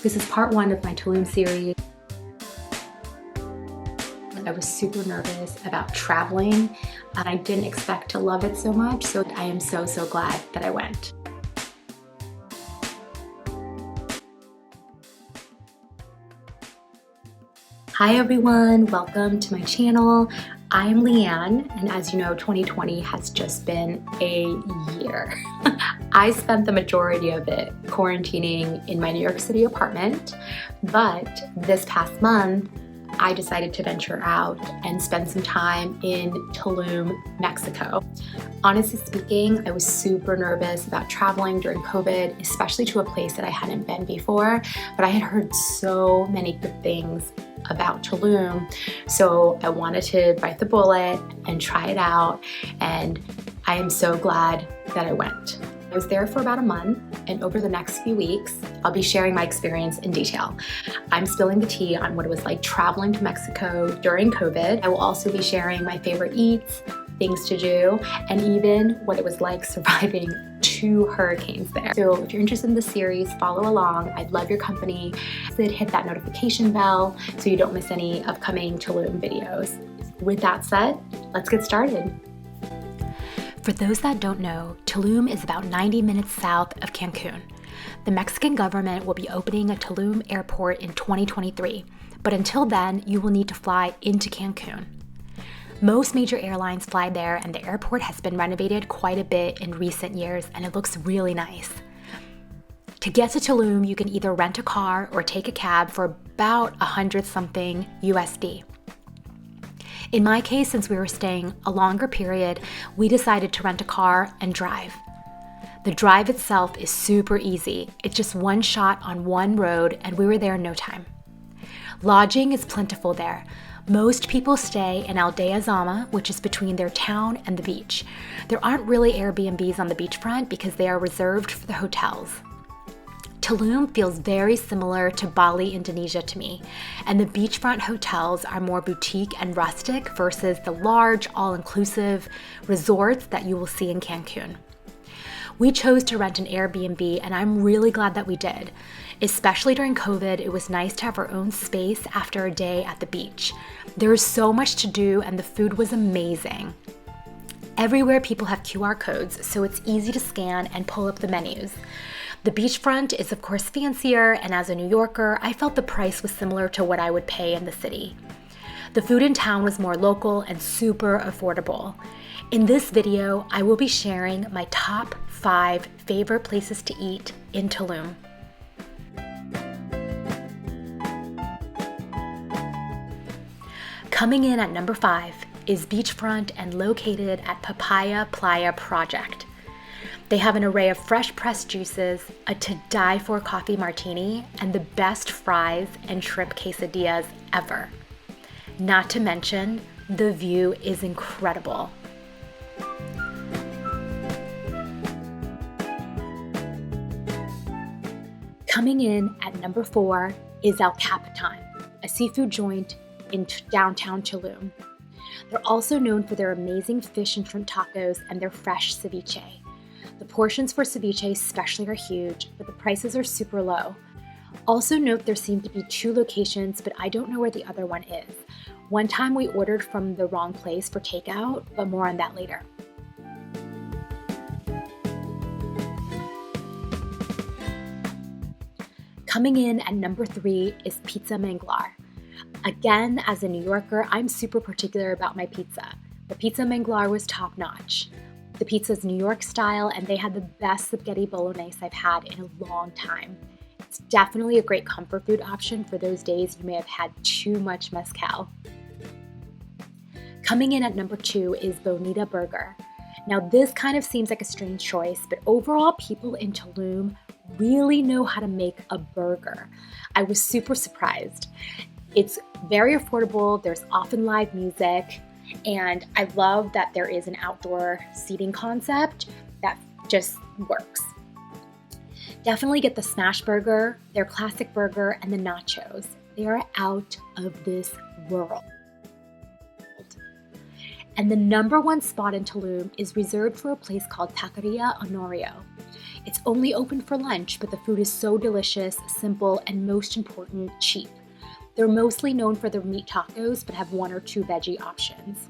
This is part one of my Tulum series. I was super nervous about traveling and I didn't expect to love it so much, so I am so glad that I went. Hi everyone, welcome to my channel. I'm Leanne, and as you know, 2020 has just been a year. I spent the majority of it quarantining in my New York City apartment, but this past month, I decided to venture out and spend some time in Tulum, Mexico. Honestly speaking, I was super nervous about traveling during COVID, especially to a place that I hadn't been before, but I had heard so many good things about Tulum, so I wanted to bite the bullet and try it out, and I am so glad that I went. I was there for about a month, and over the next few weeks, I'll be sharing my experience in detail. I'm spilling the tea on what it was like traveling to Mexico during COVID. I will also be sharing my favorite eats, things to do, and even what it was like surviving 2 hurricanes there. So if you're interested in this series, follow along. I'd love your company. Hit that notification bell so you don't miss any upcoming Tulum videos. With that said, let's get started. For those that don't know, Tulum is about 90 minutes south of Cancun. The Mexican government will be opening a Tulum airport in 2023, but until then, you will need to fly into Cancun. Most major airlines fly there, and the airport has been renovated quite a bit in recent years, and it looks really nice. To get to Tulum, you can either rent a car or take a cab for about 100-something USD. In my case, since we were staying a longer period, we decided to rent a car and drive. The drive itself is super easy. It's just one shot on one road, and we were there in no time. Lodging is plentiful there. Most people stay in Aldea Zama, which is between their town and the beach. There aren't really Airbnbs on the beachfront because they are reserved for the hotels. Tulum feels very similar to Bali, Indonesia to me, and the beachfront hotels are more boutique and rustic versus the large, all-inclusive resorts that you will see in Cancun. We chose to rent an Airbnb, and I'm really glad that we did. Especially during COVID, it was nice to have our own space after a day at the beach. There was so much to do, and the food was amazing. Everywhere people have QR codes, so it's easy to scan and pull up the menus. The beachfront is of course fancier, and as a New Yorker, I felt the price was similar to what I would pay in the city. The food in town was more local and super affordable. In this video, I will be sharing my top 5 favorite places to eat in Tulum. Coming in at number 5 is Beachfront and located at Papaya Playa Project. They have an array of fresh pressed juices, a to-die-for coffee martini, and the best fries and shrimp quesadillas ever. Not to mention, the view is incredible. Coming in at number 4 is El Capitan, a seafood joint in downtown Tulum. They're also known for their amazing fish and shrimp tacos and their fresh ceviche. The portions for ceviche especially are huge, but the prices are super low. Also note there seem to be 2 locations, but I don't know where the other one is. One time we ordered from the wrong place for takeout, but more on that later. Coming in at number 3 is Pizza Manglar. Again, as a New Yorker, I'm super particular about my pizza. The Pizza Manglar was top-notch. The pizza is New York style, and they had the best spaghetti bolognese I've had in a long time. It's definitely a great comfort food option for those days you may have had too much mezcal. Coming in at number 2 is Bonita Burger. Now this kind of seems like a strange choice, but overall people in Tulum really know how to make a burger. I was super surprised. It's very affordable, there's often live music, and I love that there is an outdoor seating concept that just works. Definitely get the smash burger, their classic burger, and the nachos. They are out of this world. And the number 1 spot in Tulum is reserved for a place called Taqueria Onorio. It's only open for lunch, but the food is so delicious, simple, and most important, cheap. They're mostly known for their meat tacos, but have 1 or 2 veggie options.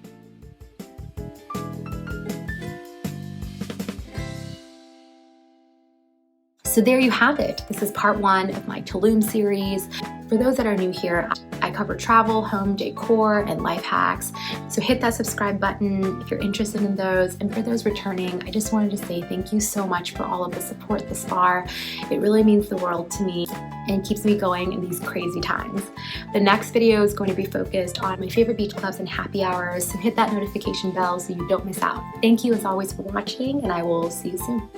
So there you have it. This is part 1 of my Tulum series. For those that are new here, I cover travel, home decor, and life hacks. So hit that subscribe button if you're interested in those. And for those returning, I just wanted to say thank you so much for all of the support thus far. It really means the world to me and keeps me going in these crazy times. The next video is going to be focused on my favorite beach clubs and happy hours. So hit that notification bell so you don't miss out. Thank you as always for watching, and I will see you soon.